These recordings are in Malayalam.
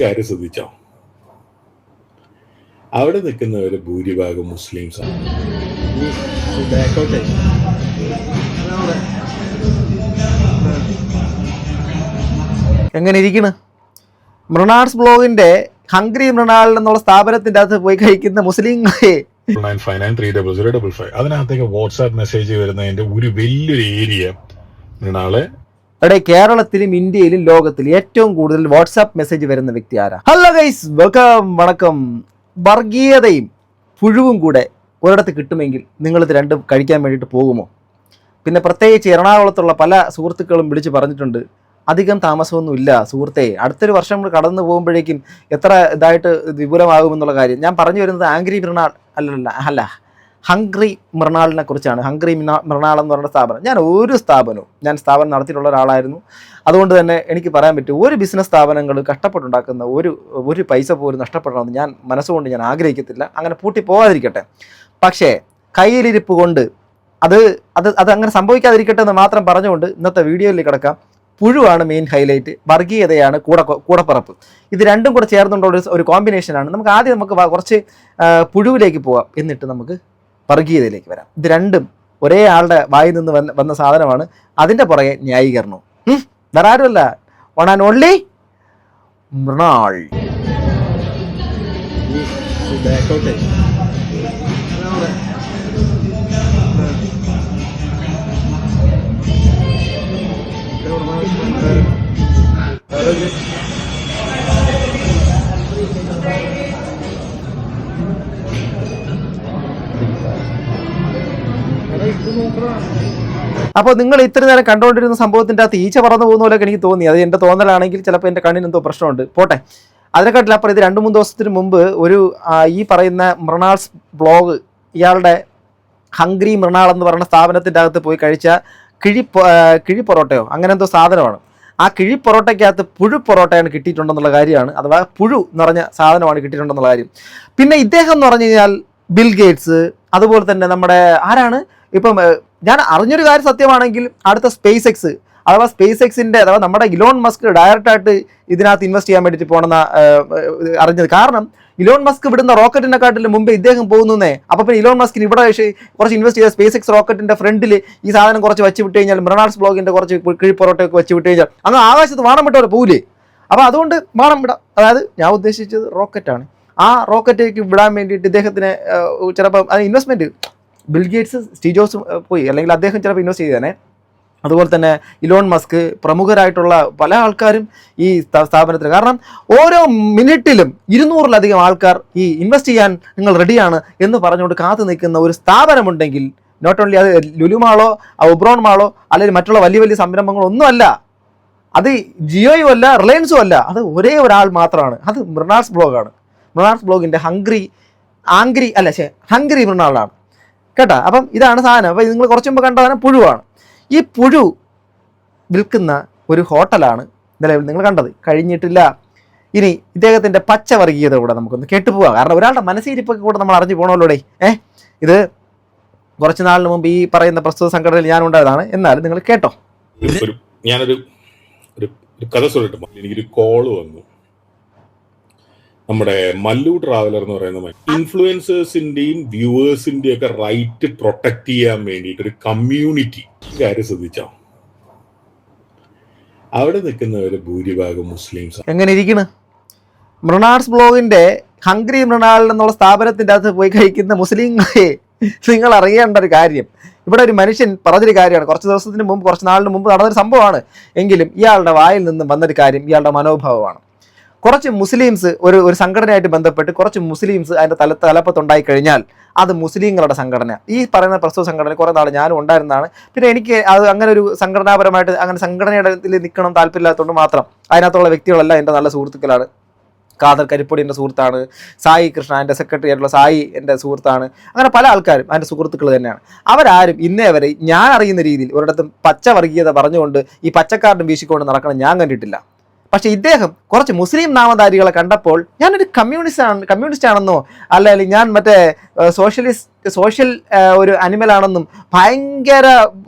കാര്യം ശ്രദ്ധിച്ചോ? അവിടെ നിൽക്കുന്നവര് ഭൂരിഭാഗം മുസ്ലിംസാണ്. എങ്ങനെ ഇരിക്കണ്? മൃണാൾസ് ബ്ലോഗിന്റെ ഹംഗ്രി മൃണാൾ എന്നുള്ള സ്ഥാപനത്തിന്റെ അകത്ത് പോയി കഴിക്കുന്ന മുസ്ലിങ്ങളെ 95593005 അതിനകത്തേക്ക് വാട്സാപ്പ് മെസ്സേജ് വരുന്നതിന്റെ ഒരു വലിയൊരു ഏരിയ മൃണാളെ ഇവിടെ കേരളത്തിലും ഇന്ത്യയിലും ലോകത്തിലും ഏറ്റവും കൂടുതൽ വാട്സാപ്പ് മെസ്സേജ് വരുന്ന വ്യക്തി ആരാ? ഹലോ ഗൈസ്, വെൽക്കം, വണക്കം. വർഗീയതയും പുഴുവും കൂടെ ഒരിടത്ത് കിട്ടുമെങ്കിൽ നിങ്ങളിത് രണ്ടും കഴിക്കാൻ വേണ്ടിയിട്ട് പോകുമോ? പിന്നെ പ്രത്യേകിച്ച് എറണാകുളത്തുള്ള പല സുഹൃത്തുക്കളും വിളിച്ച് പറഞ്ഞിട്ടുണ്ട്, അധികം താമസമൊന്നുമില്ല സുഹൃത്തെ, അടുത്തൊരു വർഷം കടന്നു പോകുമ്പോഴേക്കും എത്ര ഇതായിട്ട് വിപുലമാകുമെന്നുള്ള കാര്യം. ഞാൻ പറഞ്ഞു വരുന്നത് ആംഗ്രി മൃണാൾ അല്ല ഹംഗ്രി മൃണാളിനെ കുറിച്ചാണ്. ഹംഗ്രി മൃണാൾ എന്ന് പറയുന്ന സ്ഥാപനം, ഞാൻ സ്ഥാപനം നടത്തിയിട്ടുള്ള ഒരാളായിരുന്നു. അതുകൊണ്ട് തന്നെ എനിക്ക് പറയാൻ പറ്റും, ഒരു ബിസിനസ് സ്ഥാപനങ്ങൾ കഷ്ടപ്പെട്ടുണ്ടാക്കുന്ന ഒരു പൈസ പോലും നഷ്ടപ്പെടണമെന്ന് ഞാൻ മനസ്സുകൊണ്ട് ഞാൻ ആഗ്രഹിക്കത്തില്ല. അങ്ങനെ പൂട്ടി പോകാതിരിക്കട്ടെ. പക്ഷേ കയ്യിലിരിപ്പ് കൊണ്ട് അത് അങ്ങനെ സംഭവിക്കാതിരിക്കട്ടെ എന്ന് മാത്രം പറഞ്ഞുകൊണ്ട് ഇന്നത്തെ വീഡിയോയിൽ കിടക്കാം. പുഴുവാണ് മെയിൻ ഹൈലൈറ്റ്, വർഗീയതയാണ് കൂടപ്പറപ്പ്. ഇത് രണ്ടും കൂടെ ചേർന്നുകൊണ്ടുള്ള ഒരു കോമ്പിനേഷനാണ്. നമുക്ക് കുറച്ച് പുഴുവിലേക്ക് പോവാം, എന്നിട്ട് നമുക്ക് വർഗീയതയിലേക്ക് വരാം. ഇത് രണ്ടും ഒരേ ആളുടെ വായിൽ നിന്ന് വന്ന സാധനമാണ്. അതിൻ്റെ പുറകെ ന്യായീകരണവും. വേറെ ആരുമല്ല, വൺ ആൻഡ് ഓൺലി മൃണാൾ. അപ്പോൾ നിങ്ങൾ ഇത്ര നേരം കണ്ടുകൊണ്ടിരുന്ന സംഭവത്തിൻ്റെ അകത്ത് ഈച്ച പറന്നു പോകുന്ന പോലെയൊക്കെ എനിക്ക് തോന്നി. അത് എൻ്റെ തോന്നലാണെങ്കിൽ ചിലപ്പോൾ എൻ്റെ കണ്ണിന് എന്തോ പ്രശ്നമുണ്ട്, പോട്ടെ. അതിനെക്കാട്ടിലപ്പുറം ഇത് 2-3 ദിവസത്തിന് മുമ്പ് ഒരു ഈ പറയുന്ന മൃണാൾസ് ബ്ലോഗ്, ഇയാളുടെ ഹംഗ്രി മൃണാൾ എന്ന് പറയുന്ന സ്ഥാപനത്തിൻ്റെ അകത്ത് പോയി കഴിച്ച കിഴി പൊറോട്ടയോ അങ്ങനെ എന്തോ സാധനമാണ്. ആ കിഴി പൊറോട്ടയ്ക്കകത്ത് പുഴു പൊറോട്ടയാണ് കിട്ടിയിട്ടുണ്ടെന്നുള്ള കാര്യമാണ്, അഥവാ പുഴു നിറഞ്ഞ സാധനമാണ് കിട്ടിയിട്ടുണ്ടെന്നുള്ള കാര്യം. പിന്നെ ഇദ്ദേഹം എന്ന് പറഞ്ഞു കഴിഞ്ഞാൽ ബിൽ ഗേറ്റ്സ്, അതുപോലെ തന്നെ നമ്മുടെ ആരാണ് ഇപ്പം ഞാൻ അറിഞ്ഞൊരു കാര്യം സത്യമാണെങ്കിൽ അടുത്ത സ്പേസ് എക്സ് അഥവാ നമ്മുടെ ഇലോൺ മസ്ക് ഡയറക്റ്റായിട്ട് ഇതിനകത്ത് ഇൻവെസ്റ്റ് ചെയ്യാൻ വേണ്ടിയിട്ട് പോകണമെന്ന അറിഞ്ഞത്. കാരണം ഇലോൺ മസ്ക് വിടുന്ന റോക്കറ്റിനെക്കാട്ടിലും മുമ്പ് ഇദ്ദേഹം പോകുന്നേ. അപ്പോൾ പിന്നെ ഇലോൺ മസ്കിന് ഇവിടെ കുറച്ച് ഇൻവെസ്റ്റ് ചെയ്ത സ്പേസ് എക്സ് റോക്കറ്റിന്റെ ഫ്രണ്ടിൽ ഈ സാധനം കുറച്ച് വെച്ച് വിട്ട് കഴിഞ്ഞാൽ, മൃണാൾസ് ബ്ലോഗിന്റെ കുറച്ച് കിഴി പൊറോട്ടയൊക്കെ വെച്ച് വിട്ട് കഴിഞ്ഞാൽ അങ്ങ് ആകാശത്ത് വാണം വിട്ടവരെ പോവില്ലേ? അപ്പോൾ അതുകൊണ്ട് വാണം വിടാം. അതായത് ഞാൻ ഉദ്ദേശിച്ചത് റോക്കറ്റാണ്. ആ റോക്കറ്റിലേക്ക് വിടാൻ വേണ്ടിയിട്ട് ഇദ്ദേഹത്തിന് ചിലപ്പോൾ അത് investment bill Gates, Steve jobs പോയി, അല്ലെങ്കിൽ അദ്ദേഹം ചിലപ്പോൾ ഇൻവെസ്റ്റ് ചെയ്തേനെ. അതുപോലെ തന്നെ ഇലോൺ മസ്ക്, പ്രമുഖരായിട്ടുള്ള പല ആൾക്കാരും ഈ സ്ഥാപനത്തിൽ. കാരണം ഓരോ മിനിറ്റിലും 200-ലധികം ആൾക്കാർ ഈ ഇൻവെസ്റ്റ് ചെയ്യാൻ നിങ്ങൾ റെഡിയാണ് എന്ന് പറഞ്ഞുകൊണ്ട് കാത്തു നിൽക്കുന്ന ഒരു സ്ഥാപനമുണ്ടെങ്കിൽ, നോട്ട് ഓൺലി അത് ലുലു മാളോ ഒബ്രോൺ മാളോ അല്ലെങ്കിൽ മറ്റുള്ള വലിയ വലിയ സംരംഭങ്ങളോ ഒന്നുമല്ല, അത് ജിയോയും അല്ല റിലയൻസും അല്ല, അത് ഒരേ ഒരാൾ മാത്രമാണ്. അത് മൃണാൾസ് ബ്ലോഗാണ്. മൃണാൾസ് ബ്ലോഗിൻ്റെ ഹംഗ്രി മൃണാളാണ് കേട്ടോ. അപ്പം ഇതാണ് സാധനം. അപ്പം നിങ്ങൾ കുറച്ച് മുമ്പ് കണ്ട സാധനം പുഴുവാണ്. ഈ പുഴു വിൽക്കുന്ന ഒരു ഹോട്ടലാണ് നിലവിൽ നിങ്ങൾ കണ്ടത്. കഴിഞ്ഞിട്ടില്ല. ഇനി ഇദ്ദേഹത്തിൻ്റെ പച്ചവർഗീയത കൂടെ നമുക്കൊന്ന് കേട്ടുപോകാം. കാരണം ഒരാളുടെ മനസ്സിരിപ്പൊക്കെ കൂടെ നമ്മൾ അറിഞ്ഞു പോകണമല്ലോടെ. ഇത് കുറച്ച് നാളിന് മുമ്പ് ഈ പറയുന്ന പ്രസ്തുത സംഘടനയിൽ ഞാൻ ഉണ്ടായതാണ്. എന്നാലും നിങ്ങൾ കേട്ടോ. ഞാനൊരു കഥ சொல்லிட்டு എനിക്കൊരു കോള് വന്നു. നമ്മുടെ മല്ലു ട്രാവലർ എന്ന് പറയുന്ന ഇൻഫ്ലുവൻസേഴ്സിന്റെയും വ്യൂവേഴ്സിന്റെയും ഒക്കെ റൈറ്റ് പ്രൊട്ടക്ട് ചെയ്യാൻ വേണ്ടിയിട്ട് ഒരു കമ്മ്യൂണിറ്റി. കാര്യം ശ്രദ്ധിച്ചോ? അവിടെ നിൽക്കുന്നവര് ഭൂരിഭാഗം മുസ്ലിംസ്. എങ്ങനെ ഇരിക്കണ്? മൃണാൾസ് ബ്ലോഗിന്റെ ഹംഗ്രി മൃണാൾ എന്നുള്ള സ്ഥാപനത്തിന്റെ അകത്ത് പോയി കഴിക്കുന്ന മുസ്ലിങ്ങളെ നിങ്ങൾ അറിയേണ്ട ഒരു കാര്യം, ഇവിടെ ഒരു മനുഷ്യൻ പറഞ്ഞൊരു കാര്യമാണ്. കുറച്ച് നാളിന് മുമ്പ് നടന്നൊരു സംഭവമാണ്. എങ്കിലും ഇയാളുടെ വായിൽ നിന്നും വന്നൊരു കാര്യം ഇയാളുടെ മനോഭാവമാണ്. കുറച്ച് മുസ്ലിംസ് ഒരു സംഘടനയായിട്ട് ബന്ധപ്പെട്ട് കുറച്ച് മുസ്ലിംസ് അതിൻ്റെ തലപ്പത്തുണ്ടായി കഴിഞ്ഞാൽ അത് മുസ്ലിങ്ങളുടെ സംഘടന. ഈ പറയുന്ന പ്രസ്തുത സംഘടന കുറേ നാൾ ഞാനും ഉണ്ടായിരുന്നതാണ്. പിന്നെ എനിക്ക് അത് അങ്ങനെ ഒരു സംഘടനാപരമായിട്ട് അങ്ങനെ സംഘടനയുടെ നിൽക്കണം താല്പര്യമില്ലാത്തതുകൊണ്ട് മാത്രം അതിനകത്തുള്ള വ്യക്തികളെല്ലാം എൻ്റെ നല്ല സുഹൃത്തുക്കളാണ്. കാദർ കരിപ്പൊടി എൻ്റെ സുഹൃത്താണ്, സായി കൃഷ്ണ എൻ്റെ സെക്രട്ടറി ആയിട്ടുള്ള സായി എൻ്റെ സുഹൃത്താണ്. അങ്ങനെ പല ആൾക്കാരും എൻ്റെ സുഹൃത്തുക്കൾ തന്നെയാണ്. അവരാരും ഇന്നേ വരെ ഞാൻ അറിയുന്ന രീതിയിൽ ഒരിടത്തും പച്ചവർഗീയത പറഞ്ഞുകൊണ്ട് ഈ പച്ചക്കാരനും വീശിക്കൊണ്ട് നടക്കണം ഞാൻ കണ്ടിട്ടില്ല. പക്ഷെ ഇദ്ദേഹം കുറച്ച് മുസ്ലിം നാമധാരികളെ കണ്ടപ്പോൾ ഞാനൊരു കമ്മ്യൂണിസ്റ്റ് ആണെന്നോ അല്ലെങ്കിൽ ഞാൻ മറ്റേ സോഷ്യൽ ഒരു അനിമൽ ആണെന്നും ഭയങ്കര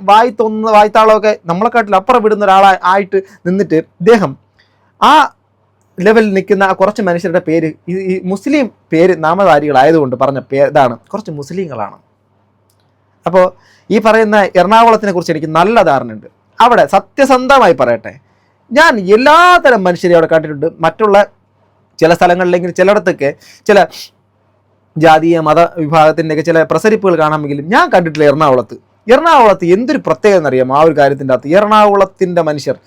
വായ്ത്താളമൊക്കെ നമ്മളെക്കാട്ടിൽ അപ്പുറം വിടുന്ന ഒരാളായിട്ട് നിന്നിട്ട് ഇദ്ദേഹം ആ ലെവലിൽ നിൽക്കുന്ന ആ കുറച്ച് മനുഷ്യരുടെ പേര് ഈ മുസ്ലിം പേര് നാമധാരികളായതുകൊണ്ട് പറഞ്ഞ ഇതാണ്, കുറച്ച് മുസ്ലിങ്ങളാണ്. അപ്പോൾ ഈ പറയുന്ന എറണാകുളത്തിനെ കുറിച്ച് എനിക്ക് നല്ല ധാരണയുണ്ട്. അവിടെ സത്യസന്ധമായി പറയട്ടെ, ഞാൻ എല്ലാതരം മനുഷ്യരെ അവിടെ കണ്ടിട്ടുണ്ട്. മറ്റുള്ള ചില സ്ഥലങ്ങളിലെങ്കിൽ ചിലയിടത്തൊക്കെ ചില ജാതീയ മത വിഭാഗത്തിൻ്റെയൊക്കെ ചില പ്രസരിപ്പുകൾ കാണാമെങ്കിലും ഞാൻ കണ്ടിട്ടില്ല എറണാകുളത്ത് എന്തൊരു പ്രത്യേകത എന്നറിയാം. ആ ഒരു കാര്യത്തിൻ്റെ അകത്ത് എറണാകുളത്തിൻ്റെ മനുഷ്യർ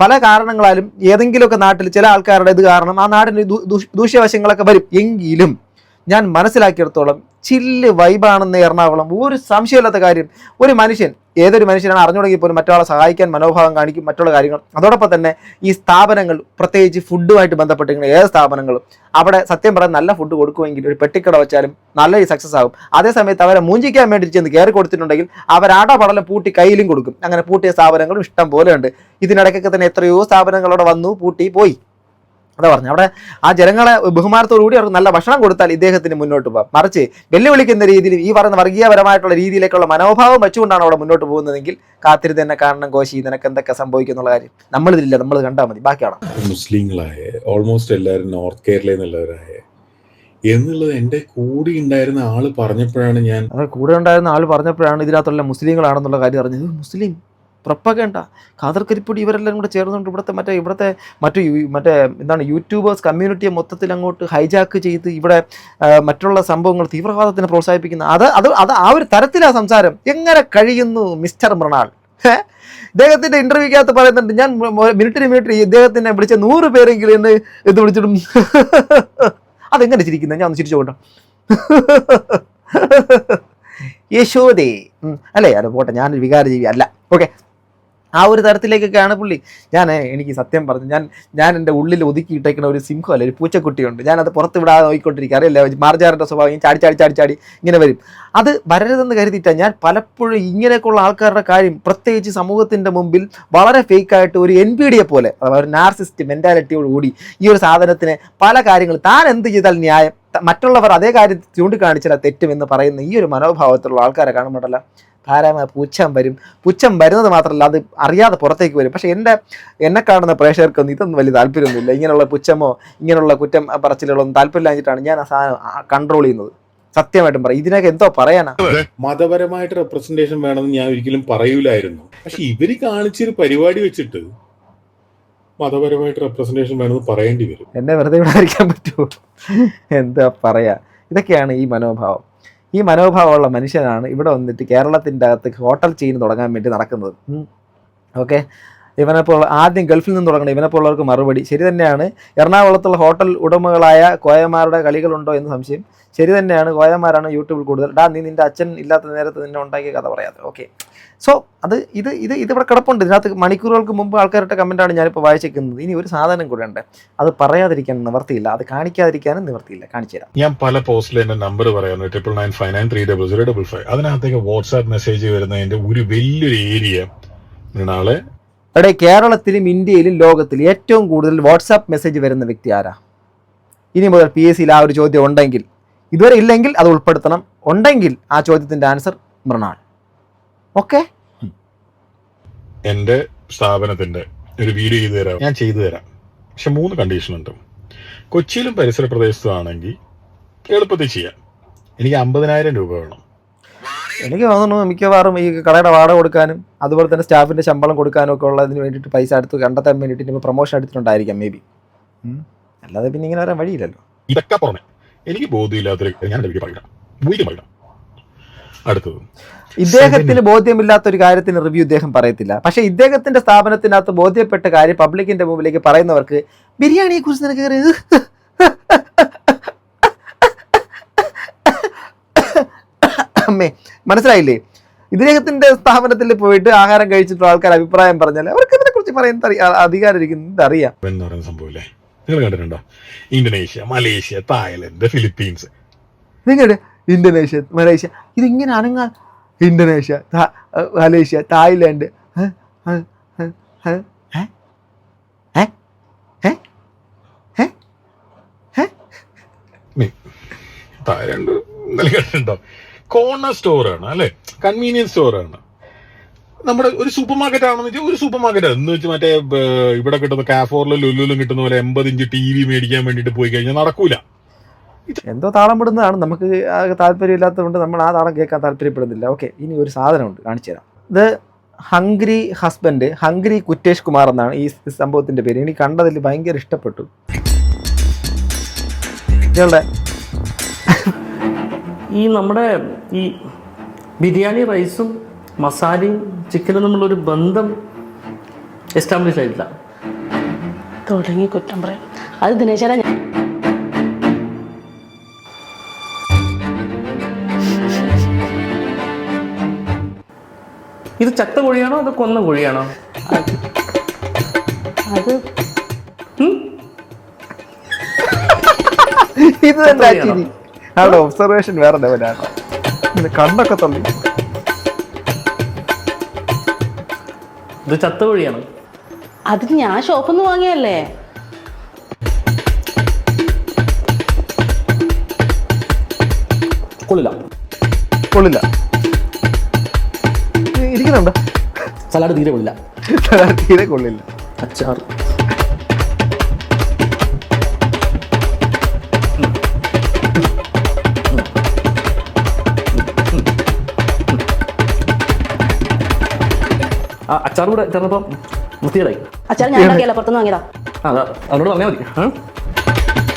പല കാരണങ്ങളാലും ഏതെങ്കിലുമൊക്കെ നാട്ടിൽ ചില ആൾക്കാരുടെ ഇത് കാരണം ആ നാടിന് ദൂഷ്യവശങ്ങളൊക്കെ വരും. എങ്കിലും ഞാൻ മനസ്സിലാക്കിയെടുത്തോളം ചില്ല് വൈബാണെന്ന് എറണാകുളം. ഒരു സംശയമില്ലാത്ത കാര്യം. ഒരു മനുഷ്യൻ, ഏതൊരു മനുഷ്യനാണ് അറിഞ്ഞുകൊണ്ടെങ്കിൽ പോലും മറ്റൊരാളെ സഹായിക്കാൻ മനോഭാവം കാണിക്കും, മറ്റുള്ള കാര്യങ്ങൾ. അതോടൊപ്പം തന്നെ ഈ സ്ഥാപനങ്ങൾ, പ്രത്യേകിച്ച് ഫുഡുമായിട്ട് ബന്ധപ്പെട്ടിരിക്കുന്ന ഏത് സ്ഥാപനങ്ങളും അവിടെ സത്യം പറയാൻ നല്ല ഫുഡ് കൊടുക്കുമെങ്കിൽ ഒരു പെട്ടിക്കട വെച്ചാലും നല്ല ഈ സക്സസ് ആകും. അതേസമയത്ത് അവരെ മൂഞ്ചിക്കാൻ വേണ്ടി ചെന്ന് കയറി കൊടുത്തിട്ടുണ്ടെങ്കിൽ അവരാടപടലം പൂട്ടി കയ്യിലും കൊടുക്കും. അങ്ങനെ പൂട്ടിയ സ്ഥാപനങ്ങളും ഇഷ്ടം പോലെ ഉണ്ട്. ഇതിനിടയ്ക്കൊക്കെ തന്നെ എത്രയോ സ്ഥാപനങ്ങളോടെ വന്നു, പൂട്ടി പോയി. അതാ പറഞ്ഞു, അവിടെ ആ ജനങ്ങളെ ബഹുമാനത്തോടുകൂടി അവർക്ക് നല്ല ഭക്ഷണം കൊടുത്താൽ ഇദ്ദേഹത്തിന് മുന്നോട്ട് പോകാം. മറിച്ച് വെല്ലുവിളിക്കുന്ന രീതിയിൽ ഈ പറയുന്ന വർഗീയപരമായിട്ടുള്ള രീതിയിലേക്കുള്ള മനോഭാവം വെച്ചുകൊണ്ടാണ് അവിടെ മുന്നോട്ട് പോകുന്നതെങ്കിൽ കാത്തിരി തന്നെ കാണണം കോശി, നിനക്ക് എന്തൊക്കെ സംഭവിക്കും എന്നുള്ള കാര്യം നമ്മളിതില്ല, നമ്മൾ കണ്ടാൽ മതി, ബാക്കിയാണ്. മുസ്ലിങ്ങളായ ഓൾമോസ്റ്റ് എല്ലാവരും നോർത്ത് കേരളയിൽ നിന്നുള്ളവരായ എന്നുള്ളത് എൻ്റെ കൂടെ ഉണ്ടായിരുന്ന ആള് പറഞ്ഞപ്പോഴാണ് ഇതിനകത്തുള്ള മുസ്ലിങ്ങളാണെന്നുള്ള കാര്യം അറിഞ്ഞത്. മുസ്ലിം പ്രൊപ്പഗണ്ട ഖാദർ കരിപ്പൊടി ഇവരെല്ലാം കൂടെ ചേർന്നുകൊണ്ട് ഇവിടുത്തെ എന്താണ് യൂട്യൂബേഴ്സ് കമ്മ്യൂണിറ്റിയെ മൊത്തത്തിൽ അങ്ങോട്ട് ഹൈജാക്ക് ചെയ്ത് ഇവിടെ മറ്റുള്ള സംഭവങ്ങൾ തീവ്രവാദത്തിനെ പ്രോത്സാഹിപ്പിക്കുന്ന അത് ആ ഒരു തരത്തിലാണ് സംസാരം. എങ്ങനെ കഴിയുന്നു മിസ്റ്റർ മൃണാൾ? ഇദ്ദേഹത്തിന്റെ ഇന്റർവ്യൂക്കകത്ത് പറയുന്നുണ്ട്, ഞാൻ മിനിറ്റിന് ഇദ്ദേഹത്തിനെ വിളിച്ച 100 പേരെങ്കിലും എന്നെ ഇത് വിളിച്ചിടും. അതെങ്ങനെ ചിരിക്കുന്നത്? ഞാൻ ഒന്ന് ചിരിച്ചോട്ടോ. യശോദേ അല്ലേ? അത് പോട്ടെ, ഞാനൊരു വികാരജീവി അല്ല. ഓക്കെ, ആ ഒരു തരത്തിലേക്കൊക്കെയാണ് പുള്ളി. എനിക്ക് സത്യം പറഞ്ഞു, ഞാൻ എൻ്റെ ഉള്ളിൽ ഒതുക്കിയിട്ടേക്കുന്ന ഒരു സിംഹമല്ല, ഒരു പൂച്ചക്കുട്ടിയുണ്ട്. ഞാനത് പുറത്ത് വിടാതെ നോക്കിക്കൊണ്ടിരിക്കുക. അറിയില്ല, മാർജാറിൻ്റെ സ്വഭാവം ചാടി ഇങ്ങനെ വരും. അത് വരരുതെന്ന് കരുതിയിട്ടാണ് ഞാൻ പലപ്പോഴും ഇങ്ങനെയൊക്കെയുള്ള ആൾക്കാരുടെ കാര്യം, പ്രത്യേകിച്ച് സമൂഹത്തിൻ്റെ മുമ്പിൽ വളരെ ഫേക്കായിട്ട് ഒരു NPD പോലെ, ഒരു നാർസിസ്റ്റ് മെൻറ്റാലിറ്റിയോട് കൂടി ഈ ഒരു സാധനത്തിന് പല കാര്യങ്ങൾ താൻ എന്ത് ചെയ്താൽ ന്യായം, മറ്റുള്ളവർ അതേ കാര്യം ചൂണ്ടിക്കാണിച്ചാൽ തെറ്റുമെന്ന് പറയുന്ന ഈ ഒരു മനോഭാവത്തിലുള്ള ആൾക്കാരെ കാണുമ്പോഴല്ല ധാരാളം പുച്ഛം വരുന്നത് മാത്രമല്ല, അത് അറിയാതെ പുറത്തേക്ക് വരും. പക്ഷെ എന്നെ കാണുന്ന പ്രേക്ഷകർക്കൊന്നും ഇതൊന്നും വലിയ താല്പര്യമൊന്നുമില്ല. ഇങ്ങനെയുള്ള പുച്ഛമോ ഇങ്ങനെയുള്ള കുറ്റം പറച്ചിലുകളൊന്നും താല്പര്യമില്ലാഞ്ഞിട്ടാണ് ഞാൻ ആ സാധനം കൺട്രോൾ ചെയ്യുന്നത്. സത്യമായിട്ടും പറയും, ഇതിനൊക്കെ എന്തോ പറയാനാ. മതപരമായിട്ട് റെപ്രസെന്റേഷൻ വേണമെന്ന് ഞാൻ ഒരിക്കലും പറയൂലായിരുന്നു. പക്ഷെ ഇവര് കാണിച്ചൊരു പരിപാടി വെച്ചിട്ട് മതപരമായിട്ട് റെപ്രസെന്റേഷൻ വേണമെന്ന് പറയേണ്ടി വരും. എന്നെ വെറുതെ വിടാതിരിക്കാൻ പറ്റുമോ? എന്താ പറയാ, ഇതൊക്കെയാണ് ഈ മനോഭാവം. ഈ മനോഭാവമുള്ള മനുഷ്യനാണ് ഇവിടെ വന്നിട്ട് കേരളത്തിൻ്റെ അകത്ത് ഹോട്ടൽ ചെയിൻ തുടങ്ങാൻ വേണ്ടി നടക്കുന്നത്. ഓക്കെ, ഇവനെപ്പോൾ ആദ്യം ഗൾഫിൽ നിന്ന് തുടങ്ങണം. ഇവനെപ്പോലുള്ളവർക്ക് മറുപടി ശരി തന്നെയാണ്. എറണാകുളത്തുള്ള ഹോട്ടൽ ഉടമകളായ കോയമാരുടെ കളികളുണ്ടോ എന്ന് സംശയം. ശരി തന്നെയാണ്, കോയമാരാണ് യൂട്യൂബിൽ കൂടുതൽ. നീ നിൻ്റെ അച്ഛൻ ഇല്ലാത്ത നേരത്ത് നിന്നെ ഉണ്ടാക്കിയ കഥ പറയാതെ. ഓക്കെ, സോ ഇത് ഇവിടെ കിടപ്പുണ്ട്. ഇതിനകത്ത് മണിക്കൂറുകൾക്ക് മുമ്പ് ആൾക്കാരുടെ കമൻറ്റാണ് ഞാനിപ്പോൾ വായിച്ചേക്കുന്നത്. ഇനി ഒരു സാധനം കൂടെ ഉണ്ട്, അത് പറയാതിരിക്കാൻ നിവർത്തിയില്ല, അത് കാണിക്കാതിരിക്കാനും നിവർത്തിയില്ല. കാണിച്ചു തരാം. ഞാൻ പല പോസ്റ്റിൽ എൻ്റെ നമ്പർ പറയാറുണ്ട്, 9995930055. അതിനകത്തേക്ക് വാട്സാപ്പ് മെസ്സേജ് വരുന്നതിൻ്റെ ഒരു വലിയൊരു ഏരിയ നാളെ അവിടെ കേരളത്തിലും ഇന്ത്യയിലും ലോകത്തിലും ഏറ്റവും കൂടുതൽ വാട്സാപ്പ് മെസ്സേജ് വരുന്ന വ്യക്തി ആരാ? ഇനി മുതൽ PSCയിൽ ആ ഒരു ചോദ്യം ഉണ്ടെങ്കിൽ, ഇതുവരെ ഇല്ലെങ്കിൽ അത് ഉൾപ്പെടുത്തണം, ഉണ്ടെങ്കിൽ ആ ചോദ്യത്തിൻ്റെ ആൻസർ മൃണാൾ. ഓക്കെ, എൻ്റെ സ്ഥാപനത്തിൻ്റെ ഒരു വീഡിയോ ചെയ്തു തരാം, ഞാൻ ചെയ്തു തരാം. പക്ഷെ 3 കണ്ടീഷൻ ഉണ്ട്. കൊച്ചിയിലും പരിസര പ്രദേശത്തും ആണെങ്കിൽ എളുപ്പത്തിൽ ചെയ്യാം. എനിക്ക് 50,000 രൂപ വേണം. എനിക്ക് തോന്നുന്നു മിക്കവാറും ഈ കടയുടെ വാടക കൊടുക്കാനും അതുപോലെ തന്നെ സ്റ്റാഫിൻ്റെ ശമ്പളം കൊടുക്കാനും ഒക്കെ ഉള്ളതിന് വേണ്ടിയിട്ട് പൈസ എടുത്ത് കണ്ടെത്താൻ വേണ്ടിയിട്ട് ഇപ്പോൾ പ്രൊമോഷൻ എടുത്തിട്ടുണ്ടായിരിക്കാം മേ ബി. അല്ലാതെ പിന്നെ ഇങ്ങനെ വരാൻ വഴിയില്ലല്ലോ. ഇതൊക്കെ പുറമെ എനിക്ക് ബോധ്യമില്ലാത്തൊരു ഞാൻ പറയാം. അടുത്തത്, ഇദ്ദേഹത്തിന് ബോധ്യമില്ലാത്തൊരു കാര്യത്തിന് റിവ്യൂ ഇദ്ദേഹം പറയത്തില്ല. പക്ഷെ ഇദ്ദേഹത്തിന്റെ സ്ഥാപനത്തിനകത്ത് ബോധ്യപ്പെട്ട കാര്യം പബ്ലിക്കിന്റെ മുമ്പിലേക്ക് പറയുന്നവർക്ക് ബിരിയാണിയെ കുറിച്ച് നിനക്ക് അമ്മേ മനസ്സിലായില്ലേ? ഇദ്ദേഹത്തിന്റെ സ്ഥാപനത്തിൽ പോയിട്ട് ആഹാരം കഴിച്ചിട്ടുള്ള ആൾക്കാർ അഭിപ്രായം പറഞ്ഞാൽ അവർക്ക് ഇതിനെ കുറിച്ച് പറയുന്ന അധികാരം ഇരിക്കുന്നത് അറിയാം. സംഭവമില്ലേ, നിങ്ങൾ കണ്ടിട്ടുണ്ടോ? Indonesia, Malaysia, Thailand, Philippines. നിങ്ങളുടെ ഇന്തോനേഷ്യ, മലേഷ്യ ഇതിങ്ങനെ അനങ്ങാൻ, ഇന്തോനേഷ്യ, മലേഷ്യ, തായ്ലൻഡ്, തായ്ലൻഡ് കണ്ടിട്ടുണ്ടോ? കോർണർ സ്റ്റോറാണ് അല്ലെ, കൺവീനിയൻസ് സ്റ്റോറാണ്. നമ്മുടെ ഒരു സൂപ്പർ മാർക്കറ്റ് ആണെന്ന് വെച്ചാൽ ഒരു സൂപ്പർ മാർക്കറ്റ് എന്ന് വെച്ച് മറ്റേ ഇവിടെ കിട്ടുന്ന കാഫോറിലും ലുലുലും കിട്ടുന്ന പോലെ 80 ഇഞ്ച് TV മേടിക്കാൻ വേണ്ടിട്ട് പോയി കഴിഞ്ഞാൽ നടക്കൂല. എന്തോ താളം പെടുന്നതാണ്, നമുക്ക് താല്പര്യമില്ലാത്തതുകൊണ്ട് നമ്മൾ ആ താളം കേൾക്കാൻ താല്പര്യപ്പെടുന്നില്ല. ഓക്കെ, ഇനി ഒരു സാധനമുണ്ട്, കാണിച്ചു തരാം. ഇത് ഹംഗ്രി ഹസ്ബൻഡ്, ഹംഗ്രി കുറ്റേഷ് കുമാർ എന്നാണ് ഈ സംഭവത്തിൻ്റെ പേര്. എനിക്ക് കണ്ടതിൽ ഭയങ്കര ഇഷ്ടപ്പെട്ടു. ഇയാളുടെ ഈ നമ്മുടെ ഈ ബിരിയാണി റൈസും മസാലയും ചിക്കനും തമ്മിലൊരു ബന്ധം എസ്റ്റാബ്ലിഷ് ആയിട്ടില്ല. തുടങ്ങി കുറ്റം പറയാം. അത് ദിനേശാ, ഇത് ചത്ത കോഴിയാണോ അതോ കൊന്ന കോഴിയാണോ? അത് ഇത് തന്നെ ആക്ച്വലി ആളുടെ ഒബ്സർവേഷൻ വേറെ ലെവലാണ്. കണ്ണൊക്കെ തള്ളി. ഇത് ചത്ത കോഴിയാണ്. അത് ഞാൻ ഷോപ്പിൽ നിന്ന് വാങ്ങിയല്ലേ. കൊള്ളില്ല. ഇരിക്കുന്നുണ്ട്. സലാഡ് തീരെ കൊള്ളില്ല. തീരെ കൊള്ളില്ല. അച്ചാർ അച്ചാർ കൂടെ ചേർന്നപ്പോ വൃത്തികേടായി. അച്ചാർ ഞാൻ ഉണ്ടാക്കിയല്ല, പുറത്തുനിന്ന് വാങ്ങിയതാ. അതാ അവനോട് പറഞ്ഞാൽ മതി.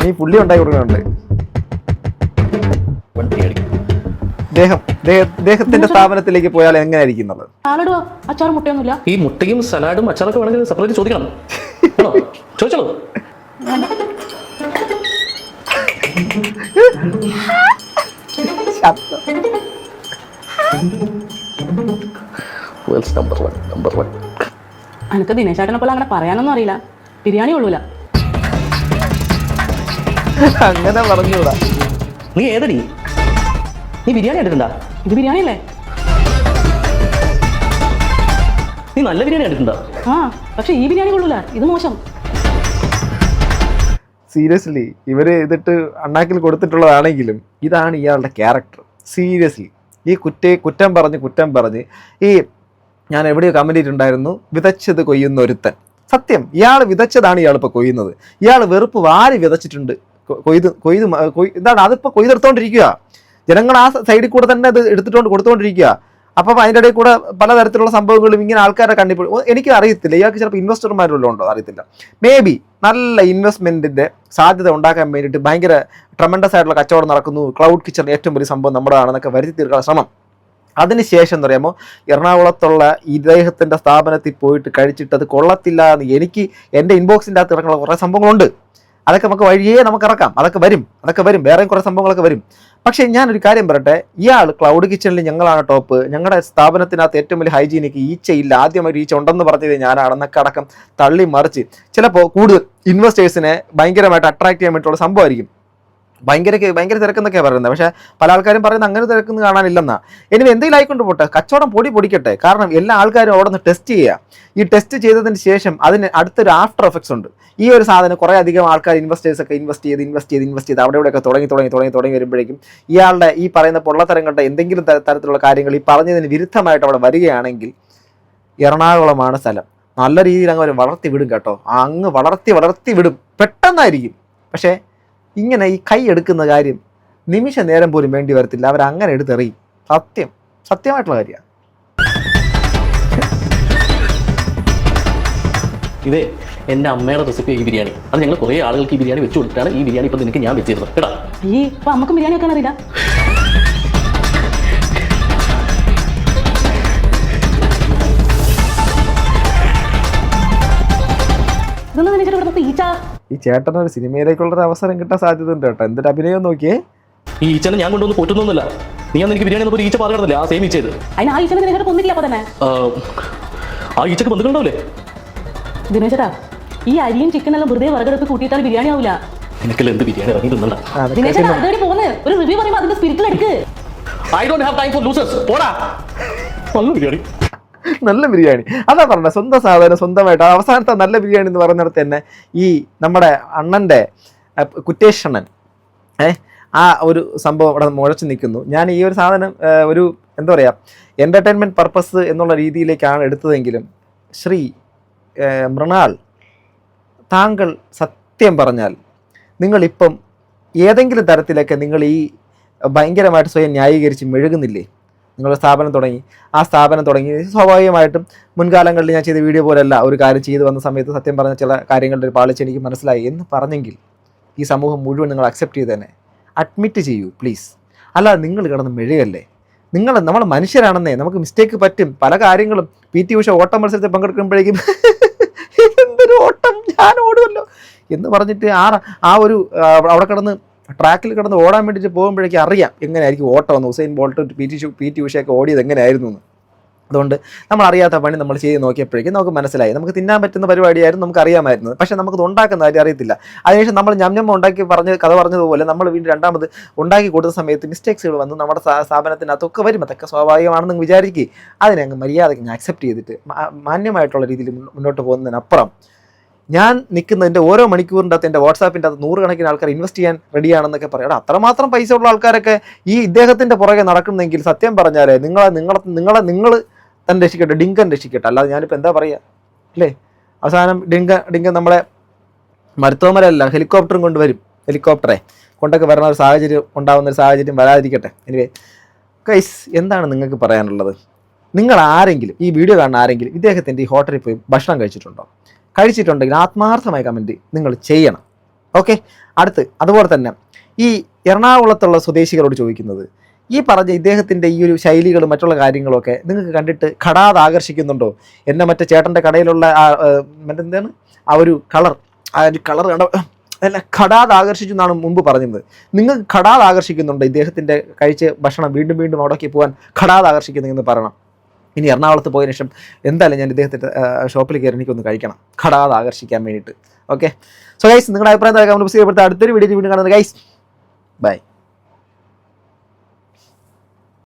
നീ പുള്ളി ഉണ്ടാക്കി കൊടുക്കുന്നുണ്ട്. വണ്ടിയടി ദേഹത്തിന്റെ സ്ഥാപനത്തിലേക്ക് പോയാൽ എങ്ങനെയായിരിക്കും എന്നുള്ളത്. ആളോടുവാ അച്ചാർ മുട്ടയൊന്നുമില്ല. ഈ മുട്ടയും സലാഡും അച്ചാറൊക്കെ വേണമെങ്കിൽ സെപ്പറേറ്റ് ചോദിക്കണം. ചോദിച്ചോളൂ. എനിക്ക് ദിനേശാട്ടനെ പോലെ അങ്ങനെ പറയാനൊന്നും അറിയില്ല. ബിരിയാണി കൊള്ളൂല. അങ്ങനെ പറഞ്ഞൂടാ. നീ ഏതടി? നീ ബിരിയാണി എടുത്തിട്ടുണ്ടാ? ഇത് ബിരിയാണി അല്ലേ? നീ നല്ല ബിരിയാണി എടുത്തിട്ടുണ്ടോ? ആ, പക്ഷെ ഈ ബിരിയാണി കൊള്ളൂല, ഇത് മോശം. സീരിയസ്ലി ഇവര് ഇതിട്ട് അണ്ണാക്കിൽ കൊടുത്തിട്ടുള്ളതാണെങ്കിലും ഇതാണ് ഇയാളുടെ ക്യാരക്ടർ. സീരിയസ്ലി ഈ കുറ്റം പറഞ്ഞ് ഈ ഞാൻ എവിടെയോ കമന്റ് ചെയ്തിട്ടുണ്ടായിരുന്നു, വിതച്ചത് കൊയ്യുന്ന ഒരുത്തൻ. സത്യം, ഇയാൾ വിതച്ചതാണ് ഇയാളിപ്പോൾ കൊയ്യുന്നത്. ഇയാൾ വെറുപ്പ് വാരി വിതച്ചിട്ടുണ്ട്. എന്താണ് അതിപ്പോൾ കൊയ്തെടുത്തോണ്ടിരിക്കുക. ജനങ്ങൾ ആ സൈഡിൽ കൂടെ തന്നെ അത് കൊടുത്തുകൊണ്ടിരിക്കുക. അപ്പം അതിൻ്റെ ഇടയിൽ കൂടെ പലതരത്തിലുള്ള സംഭവങ്ങളും ഇങ്ങനെ ആൾക്കാരെ കണ്ടിപ്പോൾ എനിക്ക് അറിയത്തില്ല. ഇയാൾക്ക് ചിലപ്പോൾ ഇൻവെസ്റ്റർമാരുള്ള ഉണ്ടോ അറിയത്തില്ല. മേ ബി നല്ല ഇൻവെസ്റ്റ്മെൻറ്റിൻ്റെ സാധ്യത ഉണ്ടാക്കാൻ വേണ്ടിയിട്ട് ഭയങ്കര ട്രമൻഡസ് ആയിട്ടുള്ള കച്ചവടം നടക്കുന്നു. ക്ലൗഡ് കിച്ചൺ ഏറ്റവും വലിയ സംഭവം നമ്മുടെയാണെന്നൊക്കെ വരുത്തി തീർക്കാനുള്ള ശ്രമം. അതിനുശേഷം എന്ന് പറയുമ്പോൾ എറണാകുളത്തുള്ള ഇദ്ദേഹത്തിൻ്റെ സ്ഥാപനത്തിൽ പോയിട്ട് കഴിച്ചിട്ട് അത് കൊള്ളത്തില്ല എന്ന് എനിക്ക് എൻ്റെ ഇൻബോക്സിൻ്റെ അകത്ത് ഇറങ്ങുന്ന കുറേ സംഭവങ്ങളുണ്ട്. അതൊക്കെ നമുക്ക് വഴിയേ നമുക്ക് ഇറക്കാം. അതൊക്കെ വരും. വേറെയും കുറേ സംഭവങ്ങളൊക്കെ വരും. പക്ഷേ ഞാനൊരു കാര്യം പറയട്ടെ, ഇയാൾ ക്ലൗഡ് കിച്ചണിൽ ഞങ്ങളാണ് ടോപ്പ്, ഞങ്ങളുടെ സ്ഥാപനത്തിനകത്ത് ഏറ്റവും വലിയ ഹൈജീനിക്ക്, ഈച്ചയില്ല, ആദ്യമായിട്ട് ഈച്ച ഉണ്ടെന്ന് പറഞ്ഞത് ഞാനാണെന്നൊക്കെ അടക്കം തള്ളി മറിച്ച് ചിലപ്പോൾ കൂടുതൽ ഇൻവെസ്റ്റേഴ്സിനെ ഭയങ്കരമായിട്ട് അട്രാക്ട് ചെയ്യാൻ വേണ്ടിയിട്ടുള്ള സംഭവമായിരിക്കും. ഭയങ്കര തിരക്കെന്നൊക്കെയാണ് പറയുന്നത്. പക്ഷേ പല ആൾക്കാരും പറയുന്നത് അങ്ങനെ തിരക്കൊന്നും കാണാനില്ലെന്നാ. ഇനി എന്തെങ്കിലും ആയിക്കൊണ്ട് പോട്ടെ, കച്ചവടം പൊടിക്കട്ടെ. കാരണം എല്ലാ ആൾക്കാരും അവിടെ നിന്ന് ടെസ്റ്റ് ചെയ്യുക. ഈ ടെസ്റ്റ് ചെയ്തതിന് ശേഷം അതിന് അടുത്തൊരു ആഫ്റ്റർ എഫക്ട്സ് ഉണ്ട്. ഈ ഒരു സാധനം കുറേ അധികം ആൾക്കാർ ഇൻവെസ്റ്റേഴ്സൊക്കെ ഇൻവെസ്റ്റ് ചെയ്ത് അവിടെ ഇവിടെയൊക്കെ തുടങ്ങി വരുമ്പോഴേക്കും ഇയാളുടെ ഈ പറയുന്ന പൊള്ളത്തരങ്ങളുടെ എന്തെങ്കിലും തരത്തിലുള്ള കാര്യങ്ങൾ ഈ പറഞ്ഞതിന് വിരുദ്ധമായിട്ട് അവിടെ വരികയാണെങ്കിൽ എറണാകുളമാണ് സ്ഥലം. നല്ല രീതിയിൽ അങ്ങ് അവർ വളർത്തി വിടും കേട്ടോ. അങ്ങ് വളർത്തി വിടും. പെട്ടെന്നായിരിക്കും. പക്ഷേ ഇങ്ങനെ ഈ കൈ എടുക്കുന്ന കാര്യം നിമിഷ നേരം പോലും വേണ്ടി വരത്തില്ല. അവരങ്ങനെ എടുത്തെറിയും. സത്യമായിട്ടുള്ള കാര്യമാണ്. ഇതേ എൻ്റെ അമ്മയുടെ റെസിപ്പി ഈ ബിരിയാണി. അത് ഞങ്ങൾ കുറേ ആളുകൾക്ക് ഈ ബിരിയാണി വെച്ച് കൊടുത്തിട്ടാണ് ഈ ബിരിയാണി ഇപ്പം നിനക്ക് ഞാൻ വെച്ചിരുന്നത് കേട്ടോ. ഈ ഇപ്പം അമ്മക്കും ബിരിയാണി വെക്കാൻ അറിയില്ല. ഈ ചേട്ടനൊരു സിനിമയിലേക്കുള്ളൊരു അവസരം കിട്ടാൻ സാധ്യത ഉണ്ട് കേട്ടോ. എന്തൊരു അഭിനയം നോക്കിയേ. ഈ ഈച്ചനെ ഞാൻ കൊണ്ടുവന്ന് പോറ്റുന്നൊന്നുമില്ല. നീ അന്ന് എനിക്ക് ബിരിയാണി ഒരു ഈച്ച പറഞ്ഞില്ല. ആ സെയിം ഈച്ച ചെയ്ത് ആ ഈച്ചനെ കൊന്നില്ല. അപ്പൊ തന്നെ ആ ഈച്ചക്ക് ബന്ധുക്കളുണ്ടാവില്ലേ ദിനേശേട്ടാ? ഈ അരിയും ചിക്കനെല്ലാം വെറുതെ വിറകെടുത്ത് കൂട്ടിയിട്ടാൽ ബിരിയാണി ആവില്ല. നിനക്കെല്ലാം എന്ത് ബിരിയാണി ഇറങ്ങി തിന്നണ്ട. ദിനേശേട്ടാ അതുവരെ പോകുന്നത് ഒരു റിവ്യൂ പറയുമ്പോൾ അതിന്റെ സ്പിരിറ്റിൽ എടുക്ക്. I don't have time for losers. പോടാ. നല്ല ബിരിയാണി അതാ പറഞ്ഞത്. സ്വന്തം സാധനം സ്വന്തമായിട്ട് അവസാനത്തെ നല്ല ബിരിയാണി എന്ന് പറയുന്നിടത്ത് തന്നെ ഈ നമ്മുടെ അണ്ണൻ്റെ കുറ്റേഷ് അണ്ണൻ ആ ഒരു സംഭവം അവിടെ മുഴച്ച് നിൽക്കുന്നു. ഞാൻ ഈ ഒരു സാധനം ഒരു എന്താ പറയുക, എൻ്റർടൈൻമെൻറ്റ് പർപ്പസ് എന്നുള്ള രീതിയിലേക്കാണ് എടുത്തതെങ്കിലും ശ്രീ മൃണാൾ, താങ്കൾ സത്യം പറഞ്ഞാൽ നിങ്ങളിപ്പം ഏതെങ്കിലും തരത്തിലൊക്കെ നിങ്ങൾ ഈ ഭയങ്കരമായിട്ട് സ്വയം ന്യായീകരിച്ച് മെഴുകുന്നില്ലേ? നിങ്ങളുടെ സ്ഥാപനം തുടങ്ങി, ആ സ്ഥാപനം തുടങ്ങി സ്വാഭാവികമായിട്ടും മുൻകാലങ്ങളിൽ ഞാൻ ചെയ്ത വീഡിയോ പോലെയല്ല ഒരു കാര്യം ചെയ്തു വന്ന സമയത്ത് സത്യം പറഞ്ഞ ചില കാര്യങ്ങളുടെ ഒരു പാളിച്ച് എനിക്ക് മനസ്സിലായി എന്ന് പറഞ്ഞെങ്കിൽ ഈ സമൂഹം മുഴുവൻ നിങ്ങൾ അക്സെപ്റ്റ് ചെയ്ത് തന്നെ അഡ്മിറ്റ് ചെയ്യൂ പ്ലീസ്. അല്ലാതെ നിങ്ങൾ കിടന്ന് മെഴുകല്ലേ. നമ്മൾ മനുഷ്യരാണെന്നേ, നമുക്ക് മിസ്റ്റേക്ക് പറ്റും. പല കാര്യങ്ങളും PT ഉഷ ഓട്ടം മത്സരത്തിൽ പങ്കെടുക്കുമ്പോഴേക്കും എന്തൊരു ഓട്ടം, ഞാൻ ഓടുമല്ലോ എന്ന് പറഞ്ഞിട്ട് ആ ഒരു അവിടെ കിടന്ന് ട്രാക്കിൽ കിടന്ന് ഓടാൻ വേണ്ടിയിട്ട് പോകുമ്പോഴേക്കും അറിയാം എങ്ങനെയായിരിക്കും ഓട്ടം എന്ന്. ഉസൈൻ ബോൾട്ട് PT ഉഷയൊക്കെ ഓടിയത് എങ്ങനെയായിരുന്നു എന്ന്. അതുകൊണ്ട് നമ്മൾ അറിയാത്ത പണി നമ്മൾ ചെയ്ത് നോക്കിയപ്പോഴേക്കും നമുക്ക് മനസ്സിലായി. നമുക്ക് തിന്നാൻ പറ്റുന്ന പരിപാടിയായിരുന്നു, നമുക്ക് അറിയാമായിരുന്നത്. പക്ഷേ നമുക്കത് ഉണ്ടാക്കുന്ന കാര്യം അറിയത്തില്ല. അതിനുശേഷം നമ്മൾ ഞമ്മ ഉണ്ടാക്കി കഥ പറഞ്ഞതുപോലെ നമ്മൾ വീണ്ടും രണ്ടാമത് ഉണ്ടാക്കി കൊടുത്ത സമയത്ത് മിസ്റ്റേക്സുകൾ വന്ന് നമ്മുടെ സ്ഥാപനത്തിനകത്തൊക്കെ വരും. അതൊക്കെ സ്വാഭാവികമാണെന്ന് വിചാരിക്കുക. അതിനെ അങ്ങ് മര്യാദയ്ക്ക് ഞാൻ അക്സെപ്റ്റ് ചെയ്തിട്ട് മാന്യമായിട്ടുള്ള രീതിയിൽ മുന്നോട്ട് പോകുന്നതിനപ്പുറം ഞാൻ നിൽക്കുന്നതിൻ്റെ ഓരോ മണിക്കൂറിൻ്റെ അകത്ത് എൻ്റെ വാട്സാപ്പിൻ്റെ അകത്ത് 100 കണക്കിന് ആൾക്കാർ ഇൻവെസ്റ്റ് ചെയ്യാൻ റെഡിയാണെന്നൊക്കെ പറയാം. അത്രമാത്രം പൈസ ഉള്ള ആൾക്കാരൊക്കെ ഈ ഇദ്ദേഹത്തിൻ്റെ പുറകെ നടക്കുന്നെങ്കിൽ സത്യം പറഞ്ഞാൽ നിങ്ങൾ തന്നെ രക്ഷിക്കട്ടെ, ഡിങ്കൻ രക്ഷിക്കട്ടെ. അല്ലാതെ ഞാനിപ്പോൾ എന്താ പറയുക അല്ലേ? അവസാനം ഡിങ്ക നമ്മളെ മരുത്തോമലല്ല ഹെലികോപ്റ്ററും കൊണ്ടുവരും, ഹെലികോപ്റ്ററെ കൊണ്ടൊക്കെ വരുന്ന ഒരു സാഹചര്യം ഉണ്ടാകുന്ന ഒരു സാഹചര്യം വരാതിരിക്കട്ടെ. എനിവേ ഗൈസ്, എന്താണ് നിങ്ങൾക്ക് പറയാനുള്ളത്? നിങ്ങൾ ആരെങ്കിലും ഈ വീഡിയോ കാണുന്ന ആരെങ്കിലും ഇദ്ദേഹത്തിൻ്റെ ഈ ഹോട്ടലിൽ പോയി ഭക്ഷണം കഴിച്ചിട്ടുണ്ടെങ്കിൽ ആത്മാർത്ഥമായ കമൻറ്റ് നിങ്ങൾ ചെയ്യണം. ഓക്കെ, അടുത്ത് അതുപോലെ തന്നെ ഈ എറണാകുളത്തുള്ള സ്വദേശികളോട് ചോദിക്കുന്നത്, ഈ പറഞ്ഞ ഇദ്ദേഹത്തിൻ്റെ ഈ ഒരു ശൈലികളും മറ്റുള്ള കാര്യങ്ങളൊക്കെ നിങ്ങൾക്ക് കണ്ടിട്ട് ഘടാത് ആകർഷിക്കുന്നുണ്ടോ? എന്നെ മറ്റേ ചേട്ടൻ്റെ കടയിലുള്ള മറ്റെന്താണ് ആ ഒരു കളർ കണ്ട എന്നെ ഘടാത് ആകർഷിച്ചു എന്നാണ് മുമ്പ് പറഞ്ഞത്. നിങ്ങൾക്ക് ഘടാത് ആകർഷിക്കുന്നുണ്ടോ? ഇദ്ദേഹത്തിൻ്റെ കഴിച്ച് ഭക്ഷണം വീണ്ടും വീണ്ടും അവിടേക്ക് പോകാൻ ഘടാത് ആകർഷിക്കുന്നെന്ന് പറയണം. ഇനി എറണാകുളത്ത് പോയതിനു ശേഷം എന്തായാലും ഞാൻ ഇദ്ദേഹത്തിൻ്റെ ഷോപ്പിൽ കയറി എനിക്കൊന്ന് കഴിക്കണം, ഘടാത് ആകർഷിക്കാൻ വേണ്ടിയിട്ട്. ഓക്കെ, സോ ഗൈസ്, നിങ്ങളുടെ അഭിപ്രായം കമന്റ് ബോക്സിൽ അടുത്തൊരു വീഡിയോ വീണ്ടും കാണുന്നത് ഗൈസ്. ബൈ.